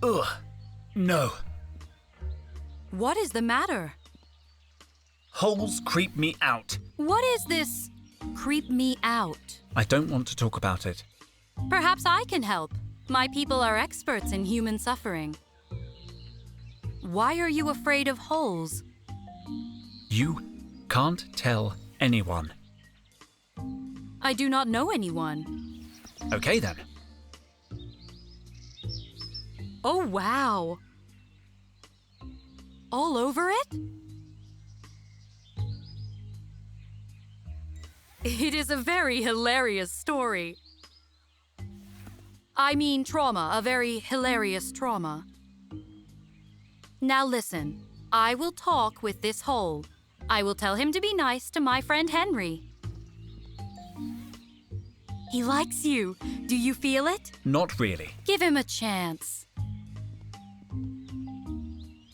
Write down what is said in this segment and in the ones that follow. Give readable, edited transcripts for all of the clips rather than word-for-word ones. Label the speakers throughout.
Speaker 1: Ugh. No.
Speaker 2: What is the matter?
Speaker 1: Holes creep me out.
Speaker 2: What is this creep me out?
Speaker 1: I don't want to talk about it.
Speaker 2: Perhaps I can help. My people are experts in human suffering. Why are you afraid of holes?
Speaker 1: You can't tell anyone.
Speaker 2: I do not know anyone.
Speaker 1: Okay then.
Speaker 2: Oh, wow. All over it? It is a very hilarious story. I mean trauma, a very hilarious trauma. Now listen, I will talk with this hole. I will tell him to be nice to my friend Henry. He likes you. Do you feel it?
Speaker 1: Not really.
Speaker 2: Give him a chance.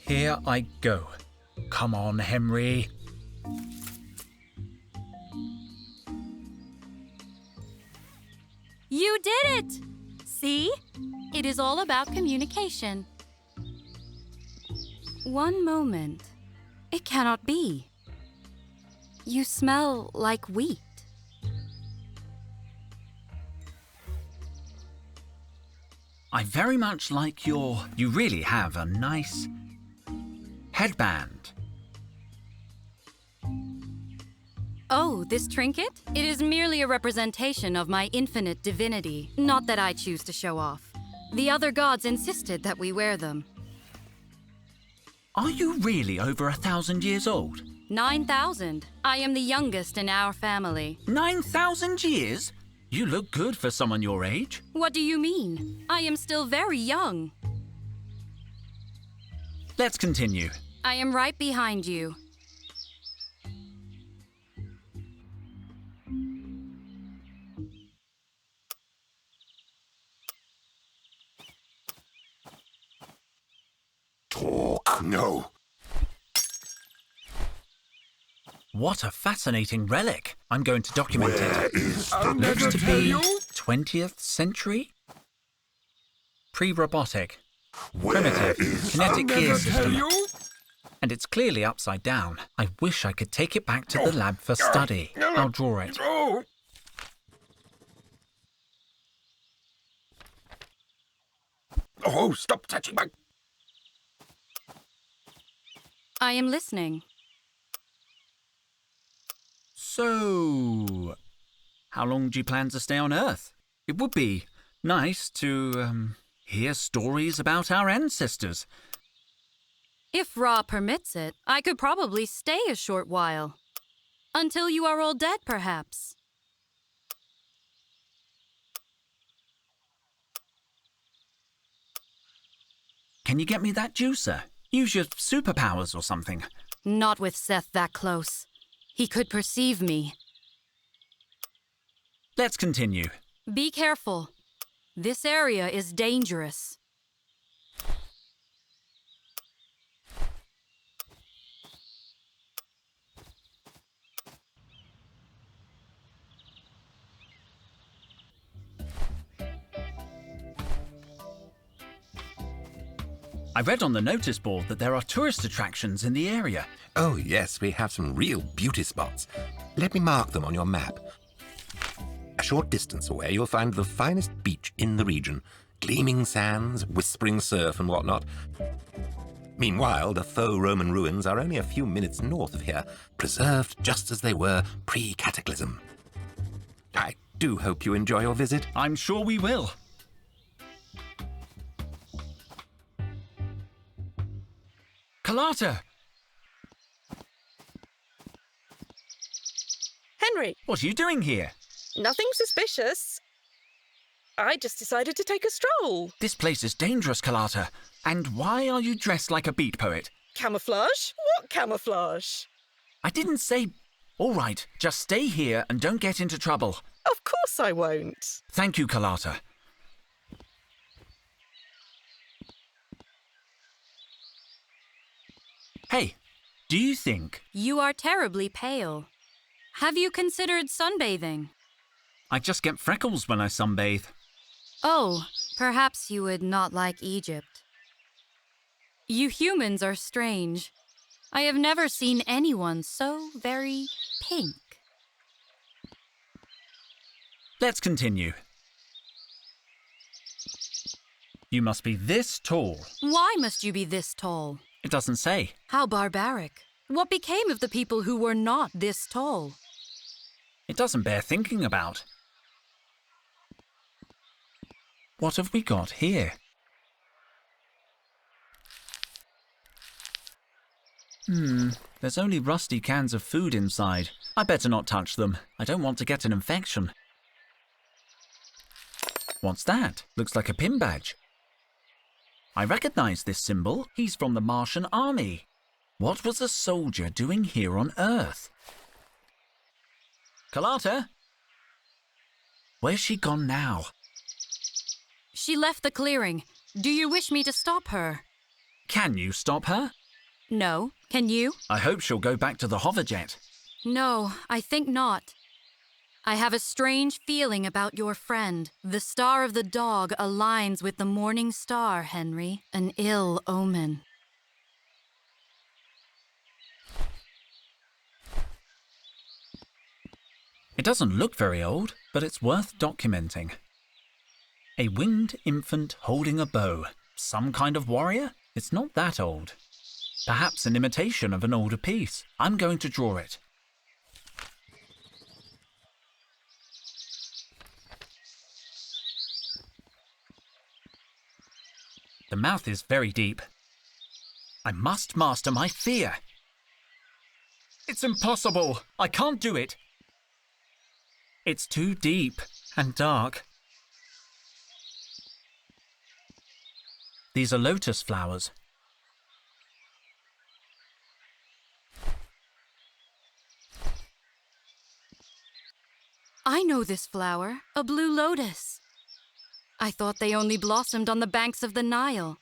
Speaker 1: Here I go. Come on, Henry.
Speaker 2: You did it! See? It is all about communication. One moment. It cannot be. You smell like wheat.
Speaker 1: I very much like your... You really have a nice headband.
Speaker 2: Oh, this trinket? It is merely a representation of my infinite divinity, not that I choose to show off. The other gods insisted that we wear them.
Speaker 1: Are you really over 1,000 years old?
Speaker 2: 9,000. I am the youngest in our family.
Speaker 1: 9,000 years? You look good for someone your age.
Speaker 2: What do you mean? I am still very young.
Speaker 1: Let's continue.
Speaker 2: I am right behind you.
Speaker 3: Talk, no.
Speaker 1: What a fascinating relic. I'm going to document
Speaker 3: Where
Speaker 1: it.
Speaker 3: is the
Speaker 1: Looks
Speaker 3: never
Speaker 1: to
Speaker 3: tell
Speaker 1: be
Speaker 3: you?
Speaker 1: 20th century? Pre-robotic.
Speaker 3: Where
Speaker 1: Primitive.
Speaker 3: is
Speaker 1: Kinetic
Speaker 3: I'll
Speaker 1: gear
Speaker 3: never tell
Speaker 1: system.
Speaker 3: you?
Speaker 1: And it's clearly upside down. I wish I could take it back to the lab for study. I'll draw it.
Speaker 3: Oh. Oh, stop touching my...
Speaker 2: I am listening.
Speaker 1: So, how long do you plan to stay on Earth? It would be nice to, hear stories about our ancestors.
Speaker 2: If Ra permits it, I could probably stay a short while. Until you are all dead, perhaps.
Speaker 1: Can you get me that juicer? Use your superpowers or something.
Speaker 2: Not with Seth that close. He could perceive me.
Speaker 1: Let's continue.
Speaker 2: Be careful. This area is dangerous.
Speaker 1: I read on the notice board that there are tourist attractions in the area.
Speaker 3: Oh, yes, we have some real beauty spots. Let me mark them on your map. A short distance away, you'll find the finest beach in the region. Gleaming sands, whispering surf and whatnot. Meanwhile, the faux Roman ruins are only a few minutes north of here, preserved just as they were pre-cataclysm. I do hope you enjoy your visit.
Speaker 1: I'm sure we will. Carlotta!
Speaker 4: Henry,
Speaker 1: What are you doing here?
Speaker 4: nothing suspicious. I just decided to take a stroll.
Speaker 1: This place is dangerous, Carlotta. And why are you dressed like a beat poet?
Speaker 4: Camouflage? What camouflage?
Speaker 1: I didn't say... All right, just stay here and don't get into trouble.
Speaker 4: Of course I won't.
Speaker 1: Thank you, Carlotta. Hey, do you think...
Speaker 2: You are terribly pale. Have you considered sunbathing?
Speaker 1: I just get freckles when I sunbathe?
Speaker 2: Oh, perhaps you would not like Egypt. You humans are strange. I have never seen anyone so very pink.
Speaker 1: Let's continue. You must be this tall.
Speaker 2: Why must you be this tall?
Speaker 1: It doesn't say.
Speaker 2: How barbaric. What became of the people who were not this tall?
Speaker 1: It doesn't bear thinking about. What have we got here? There's only rusty cans of food inside. I better not touch them. I don't want to get an infection. What's that? Looks like a pin badge. I recognize this symbol. He's from the Martian army. What was a soldier doing here on Earth? Carlotta? Where's she gone now?
Speaker 2: She left the clearing. Do you wish me to stop her?
Speaker 1: Can you stop her?
Speaker 2: No. Can you?
Speaker 1: I hope she'll go back to the hoverjet.
Speaker 2: No, I think not. I have a strange feeling about your friend. The star of the dog aligns with the morning star, Henry. An ill omen.
Speaker 1: It doesn't look very old, but it's worth documenting. A winged infant holding a bow. Some kind of warrior? It's not that old. Perhaps an imitation of an older piece. I'm going to draw it. The mouth is very deep. I must master my fear. It's impossible. I can't do it. It's too deep and dark. These are lotus flowers.
Speaker 2: I know this flower, a blue lotus. I thought they only blossomed on the banks of the Nile.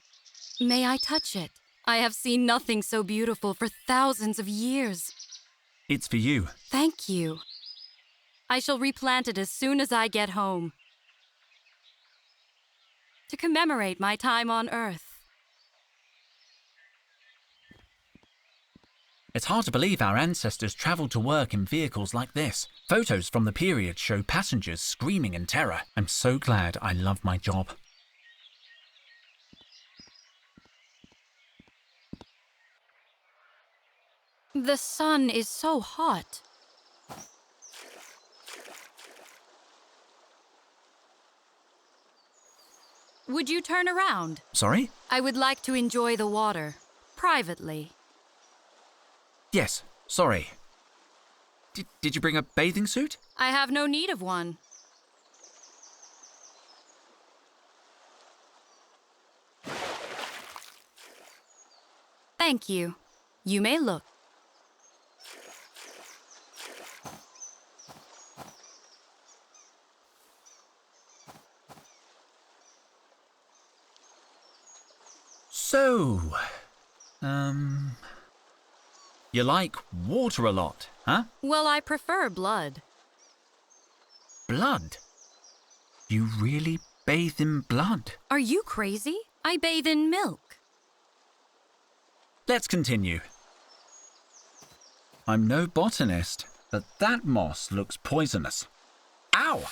Speaker 2: May I touch it? I have seen nothing so beautiful for thousands of years.
Speaker 1: It's for you.
Speaker 2: Thank you. I shall replant it as soon as I get home. To commemorate my time on Earth.
Speaker 1: It's hard to believe our ancestors travelled to work in vehicles like this. Photos from the period show passengers screaming in terror. I'm so glad I love my job.
Speaker 2: The sun is so hot. Would you turn around?
Speaker 1: Sorry?
Speaker 2: I would like to enjoy the water, privately.
Speaker 1: Yes, sorry. Did you bring a bathing suit?
Speaker 2: I have no need of one. Thank you. You may look.
Speaker 1: So, you like water a lot, huh?
Speaker 2: Well, I prefer blood.
Speaker 1: Blood? You really bathe in blood?
Speaker 2: Are you crazy? I bathe in milk.
Speaker 1: Let's continue. I'm no botanist, but that moss looks poisonous. Ow!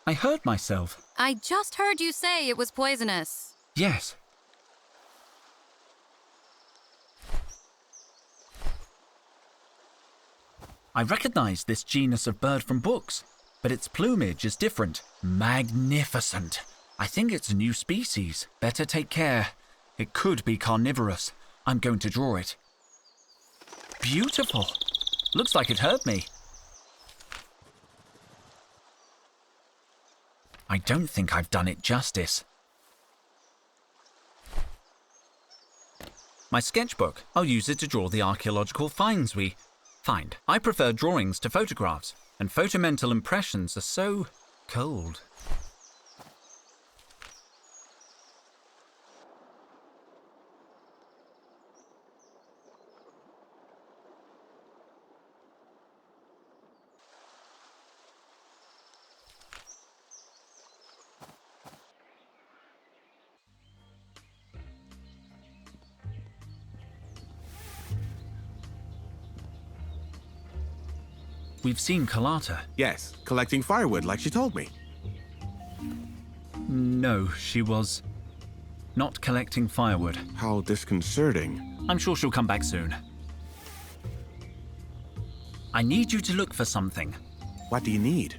Speaker 1: I hurt myself.
Speaker 2: I just heard you say it was poisonous.
Speaker 1: Yes. I recognize this genus of bird from books, but its plumage is different. Magnificent. I think it's a new species. Better take care. It could be carnivorous. I'm going to draw it. Beautiful. Looks like it hurt me. I don't think I've done it justice. My sketchbook. I'll use it to draw the archaeological finds we find. I prefer drawings to photographs, and photomental impressions are so cold. We've seen Kalata.
Speaker 5: Yes, collecting firewood like she told me.
Speaker 1: No, she was not collecting firewood.
Speaker 5: How disconcerting.
Speaker 1: I'm sure she'll come back soon. I need you to look for something.
Speaker 5: What do you need?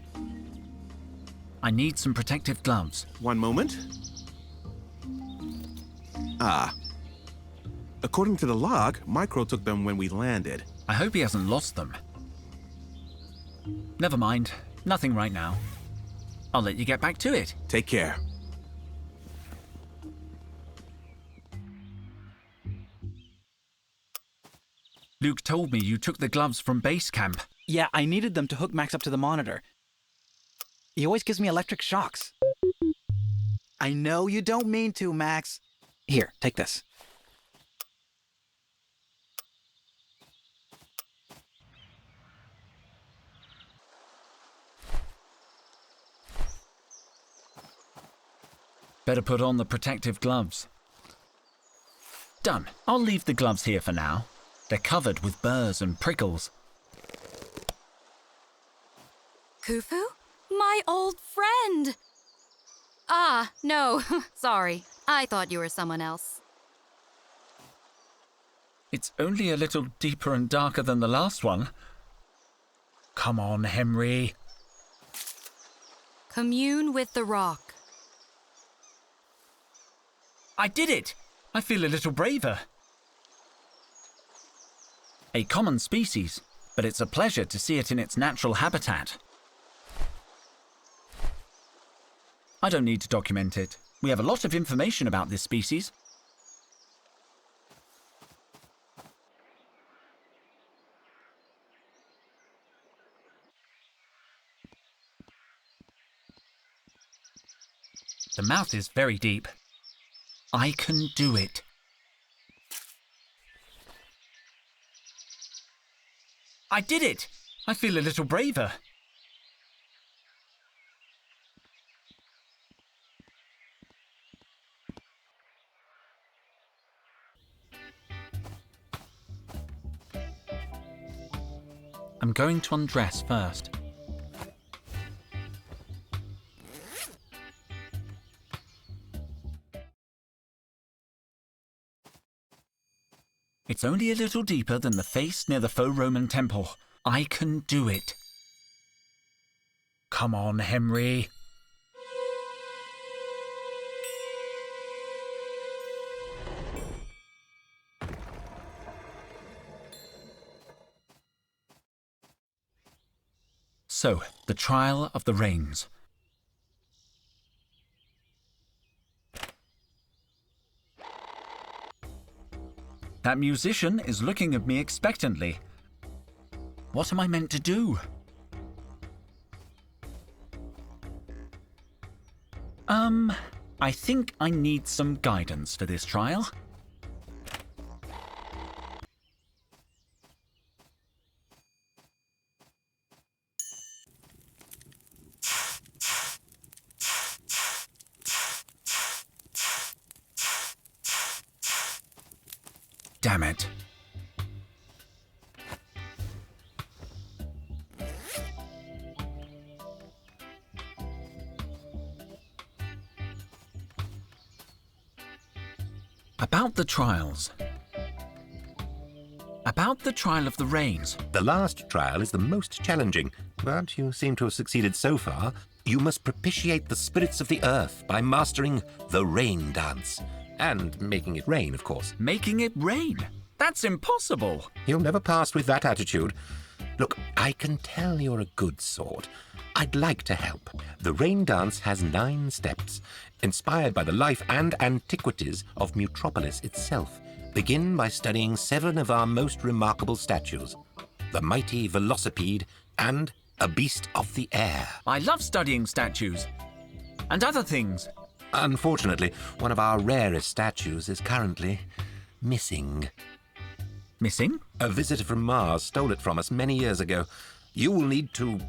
Speaker 1: I need some protective gloves.
Speaker 5: One moment. Ah. According to the log, Micro took them when we landed.
Speaker 1: I hope he hasn't lost them. Never mind. Nothing right now. I'll let you get back to it.
Speaker 5: Take care.
Speaker 1: Luke told me you took the gloves from base camp.
Speaker 6: Yeah, I needed them to hook Max up to the monitor. He always gives me electric shocks. I know you don't mean to, Max. Here, take this.
Speaker 1: Better put on the protective gloves. Done. I'll leave the gloves here for now. They're covered with burrs and prickles.
Speaker 2: Khufu? My old friend! Ah, no, sorry. I thought you were someone else.
Speaker 1: It's only a little deeper and darker than the last one. Come on, Henry.
Speaker 2: Commune with the rock.
Speaker 1: I did it! I feel a little braver. A common species, but it's a pleasure to see it in its natural habitat. I don't need to document it. We have a lot of information about this species. The mouth is very deep. I can do it. I did it! I feel a little braver. I'm going to undress first. It's only a little deeper than the face near the faux Roman temple. I can do it. Come on, Henry. So, the trial of the rains. That musician is looking at me expectantly. What am I meant to do? I think I need some guidance for this trial. Damn it. About the trials. About the trial of the rains.
Speaker 3: The last trial is the most challenging, but you seem to have succeeded so far. You must propitiate the spirits of the earth by mastering the rain dance. And making it rain, of course.
Speaker 1: Making it rain? That's impossible.
Speaker 3: You'll never pass with that attitude. Look, I can tell you're a good sort. I'd like to help. The rain dance has 9 steps, inspired by the life and antiquities of Mutropolis itself. Begin by studying 7 of our most remarkable statues. The mighty velocipede and a beast of the air.
Speaker 1: I love studying statues. And other things.
Speaker 3: Unfortunately, one of our rarest statues is currently missing.
Speaker 1: Missing?
Speaker 3: A visitor from Mars stole it from us many years ago. You will need to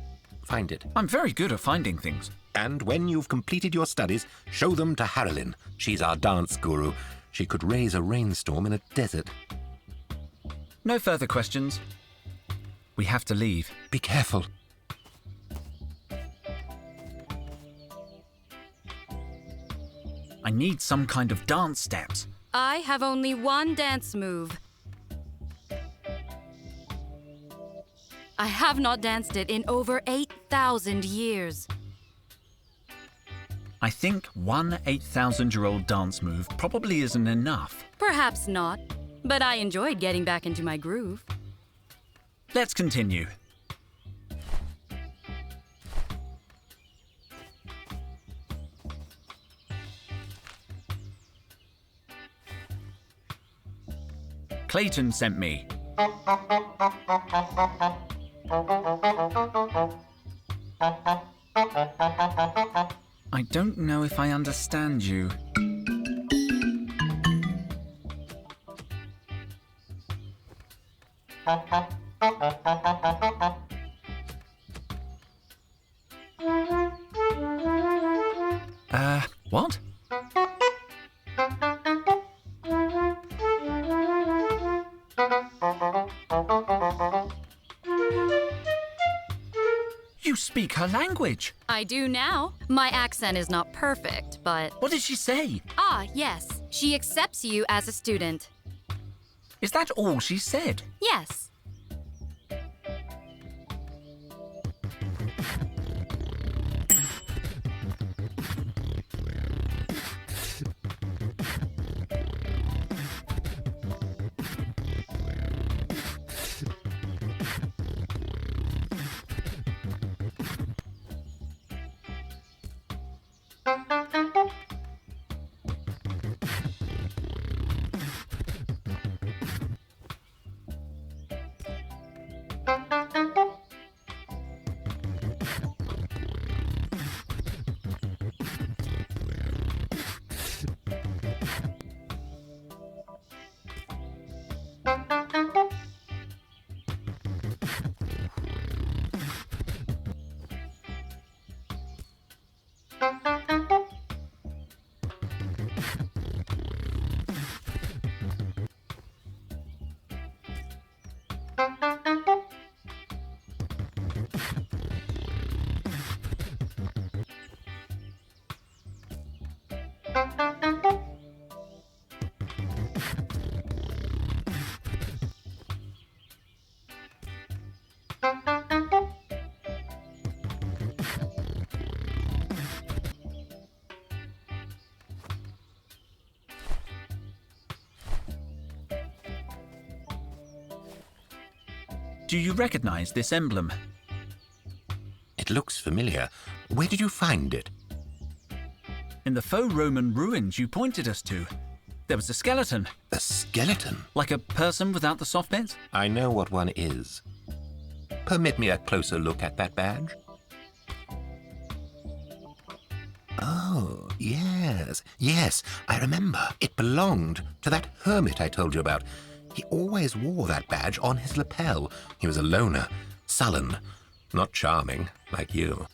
Speaker 3: find it.
Speaker 1: I'm very good at finding things.
Speaker 3: And when you've completed your studies, show them to Harrelin. She's our dance guru. She could raise a rainstorm in a desert.
Speaker 1: No further questions. We have to leave.
Speaker 3: Be careful.
Speaker 1: I need some kind of dance steps.
Speaker 2: I have only one dance move. I have not danced it in over 8,000 years.
Speaker 1: I think one 8,000-year-old dance move probably isn't enough.
Speaker 2: Perhaps not, but I enjoyed getting back into my groove.
Speaker 1: Let's continue. Clayton sent me. I don't know if I understand you. What? You speak her language.
Speaker 2: I do now. My accent is not perfect, but...
Speaker 1: What did she say?
Speaker 2: Ah, yes. She accepts you as a student.
Speaker 1: Is that all she said?
Speaker 2: Yes.
Speaker 1: Do you recognize this emblem?
Speaker 3: It looks familiar. Where did you find it?
Speaker 1: In the faux Roman ruins you pointed us to. There was a skeleton,
Speaker 3: A skeleton?
Speaker 1: like a person without the soft bits.
Speaker 3: I know what one is. Permit me a closer look at that badge. Oh, yes. Yes, I remember. It belonged to that hermit I told you about. He always wore that badge on his lapel. He was a loner, sullen, not charming, like you.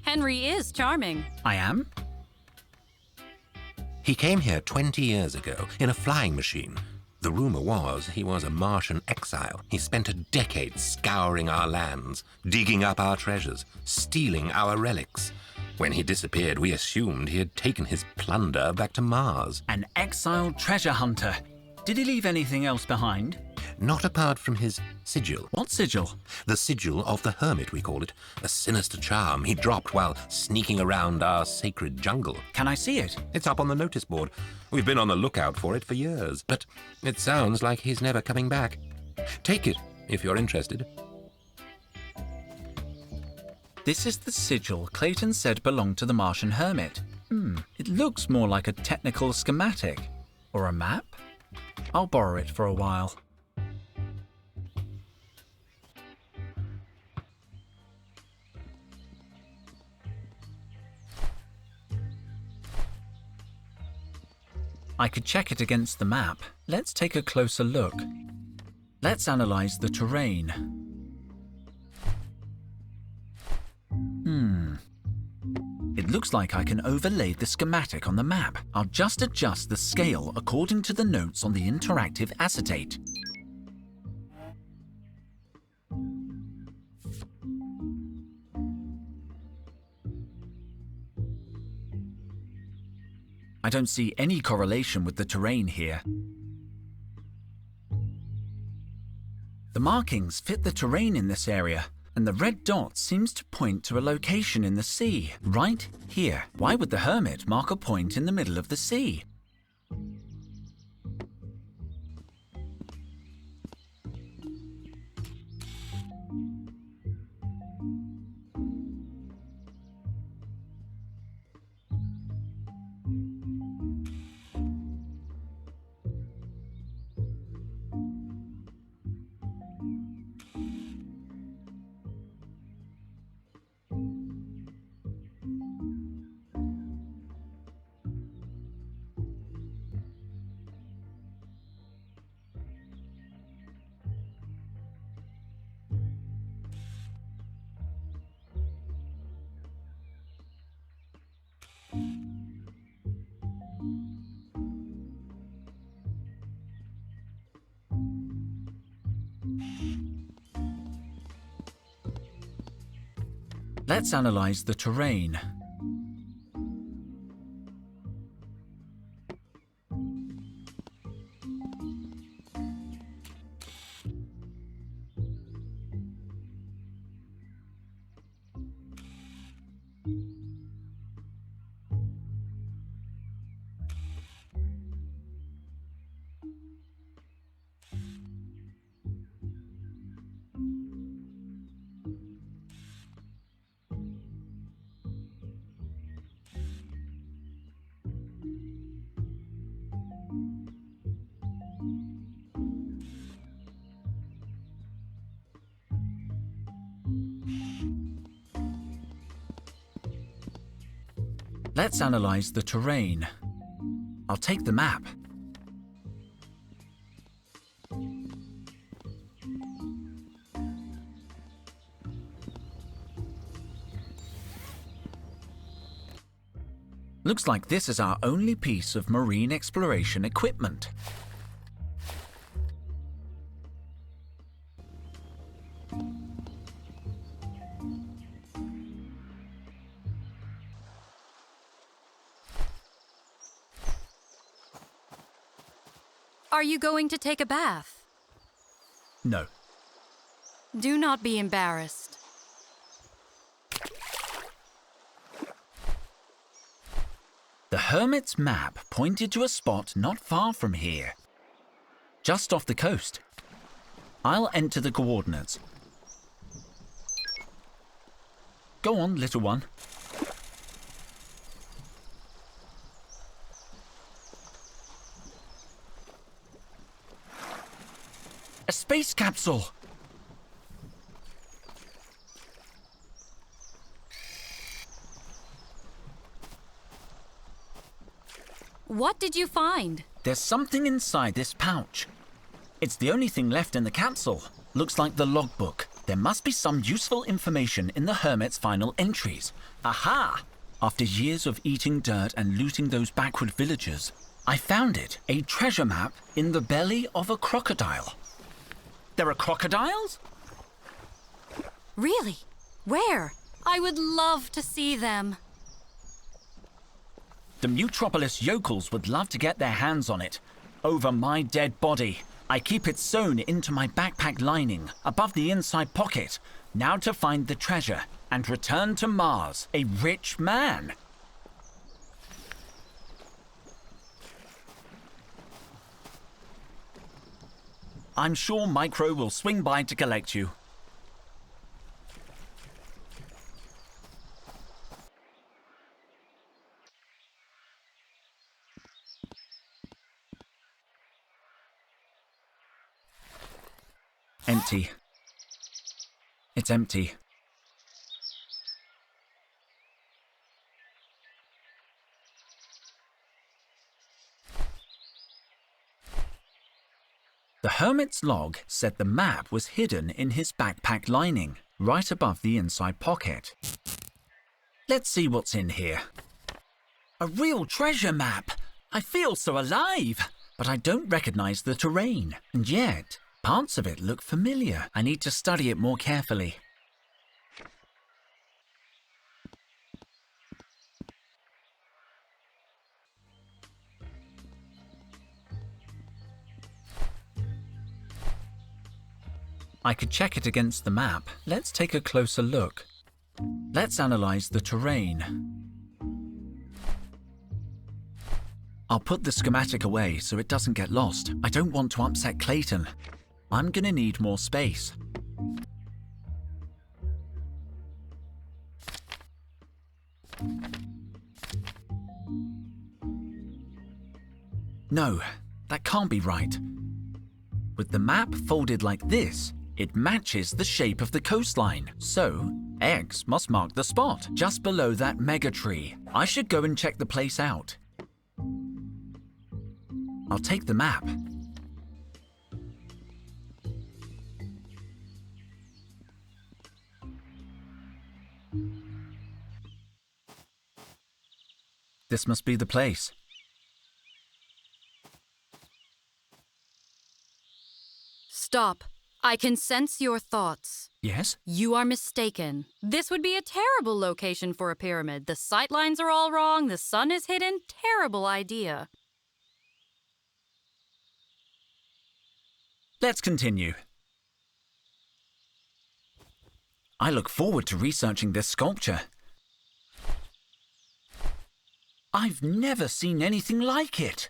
Speaker 2: Henry is charming.
Speaker 1: I am?
Speaker 3: He came here 20 years ago in a flying machine. The rumor was he was a Martian exile. He spent a decade scouring our lands, digging up our treasures, stealing our relics. When he disappeared, we assumed he had taken his plunder back to Mars.
Speaker 1: An exiled treasure hunter. Did he leave anything else behind?
Speaker 3: Not apart from his sigil.
Speaker 1: What sigil?
Speaker 3: The sigil of the hermit, we call it. A sinister charm he dropped while sneaking around our sacred jungle.
Speaker 1: Can I see it?
Speaker 3: It's up on the notice board. We've been on the lookout for it for years, but it sounds like he's never coming back. Take it, if you're interested.
Speaker 1: This is the sigil Clayton said belonged to the Martian hermit. It looks more like a technical schematic. Or a map? I'll borrow it for a while. I could check it against the map. Let's take a closer look. Let's analyze the terrain. It looks like I can overlay the schematic on the map. I'll just adjust the scale according to the notes on the interactive acetate. I don't see any correlation with the terrain here. The markings fit the terrain in this area, and the red dot seems to point to a location in the sea, right here. Why would the hermit mark a point in the middle of the sea? Let's analyze the terrain. Let's analyze the terrain. I'll take the map. Looks like this is our only piece of marine exploration equipment.
Speaker 2: Are you going to take a bath?
Speaker 1: No.
Speaker 2: Do not be embarrassed.
Speaker 1: The hermit's map pointed to a spot not far from here, just off the coast. I'll enter the coordinates. Go on, little one. A space capsule!
Speaker 2: What did you find?
Speaker 1: There's something inside this pouch. It's the only thing left in the capsule. Looks like the logbook. There must be some useful information in the hermit's final entries. Aha! After years of eating dirt and looting those backward villagers, I found it, a treasure map in the belly of a crocodile. There are crocodiles?
Speaker 2: Really? Where? I would love to see them.
Speaker 1: The Mutropolis yokels would love to get their hands on it. Over my dead body. I keep it sewn into my backpack lining, above the inside pocket. Now to find the treasure and return to Mars, a rich man. I'm sure Micro will swing by to collect you. Empty. It's empty. The hermit's log said the map was hidden in his backpack lining, right above the inside pocket. Let's see what's in here. A real treasure map! I feel so alive! But I don't recognize the terrain, and yet parts of it look familiar. I need to study it more carefully. I could check it against the map. Let's take a closer look. Let's analyze the terrain. I'll put the schematic away so it doesn't get lost. I don't want to upset Clayton. I'm gonna need more space. No, that can't be right. With the map folded like this, it matches the shape of the coastline. So, X must mark the spot, just below that mega tree. I should go and check the place out. I'll take the map. This must be the place.
Speaker 2: Stop. I can sense your thoughts.
Speaker 1: Yes?
Speaker 2: You are mistaken. This would be a terrible location for a pyramid. The sightlines are all wrong, the sun is hidden. Terrible idea.
Speaker 1: Let's continue. I look forward to researching this sculpture. I've never seen anything like it.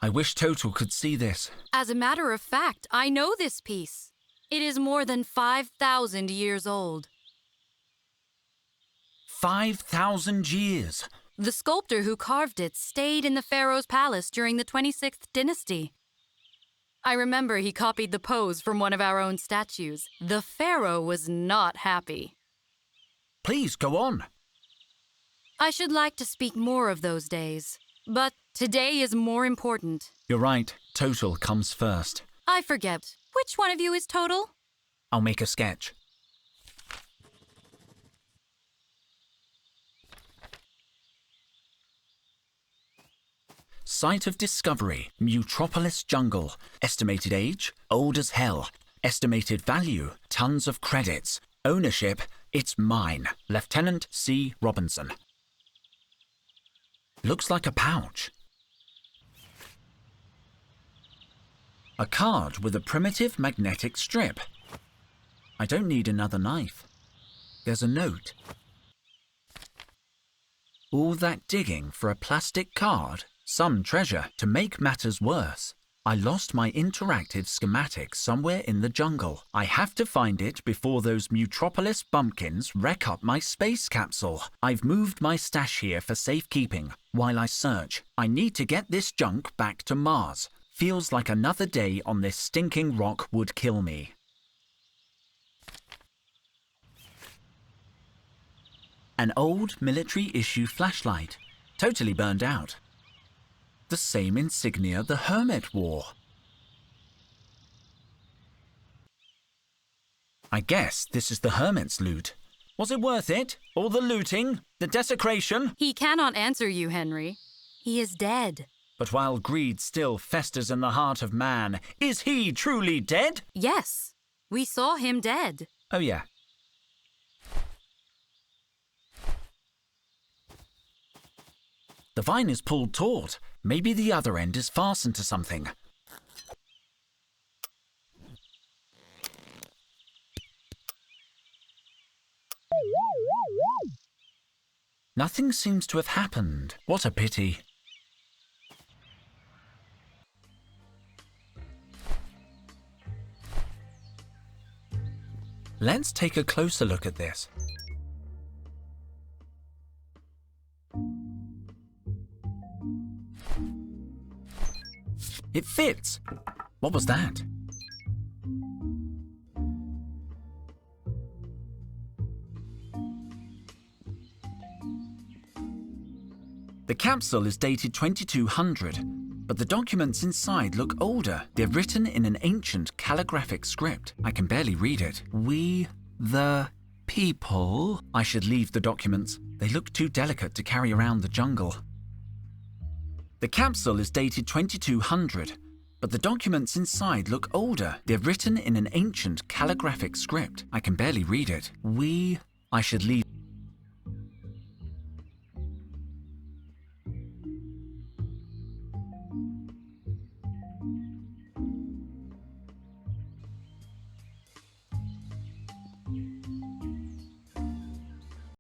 Speaker 1: I wish Total could see this.
Speaker 2: As a matter of fact, I know this piece. It is more than 5,000 years old.
Speaker 1: 5,000 years.
Speaker 2: The sculptor who carved it stayed in the pharaoh's palace during the 26th dynasty. I remember he copied the pose from one of our own statues. The pharaoh was not happy.
Speaker 1: Please, go on.
Speaker 2: I should like to speak more of those days, but today is more important.
Speaker 1: You're right. Total comes first.
Speaker 2: I forget. Which one of you is Total?
Speaker 1: I'll make a sketch. Site of discovery, Mutropolis jungle. Estimated age, old as hell. Estimated value, tons of credits. Ownership, it's mine. Lieutenant C. Robinson. Looks like a pouch. A card with a primitive magnetic strip. I don't need another knife. There's a note. All that digging for a plastic card? Some treasure. To make matters worse, I lost my interactive schematic somewhere in the jungle. I have to find it before those Mutropolis bumpkins wreck up my space capsule. I've moved my stash here for safekeeping while I search. I need to get this junk back to Mars. Feels like another day on this stinking rock would kill me. An old military-issue flashlight, totally burned out. The same insignia the Hermit wore. I guess this is the Hermit's loot. Was it worth it? All the looting? The desecration?
Speaker 2: He cannot answer you, Henry. He is dead.
Speaker 1: But while greed still festers in the heart of man, is he truly dead?
Speaker 2: Yes, we saw him dead.
Speaker 1: Oh yeah. The vine is pulled taut. Maybe the other end is fastened to something. Nothing seems to have happened. What a pity. Let's take a closer look at this. It fits. What was that? The capsule is dated 2200, but the documents inside look older. They're written in an ancient calligraphic script. I can barely read it. We, the people. I should leave the documents. They look too delicate to carry around the jungle. The capsule is dated 2200, but the documents inside look older. They're written in an ancient calligraphic script. I can barely read it. I should leave.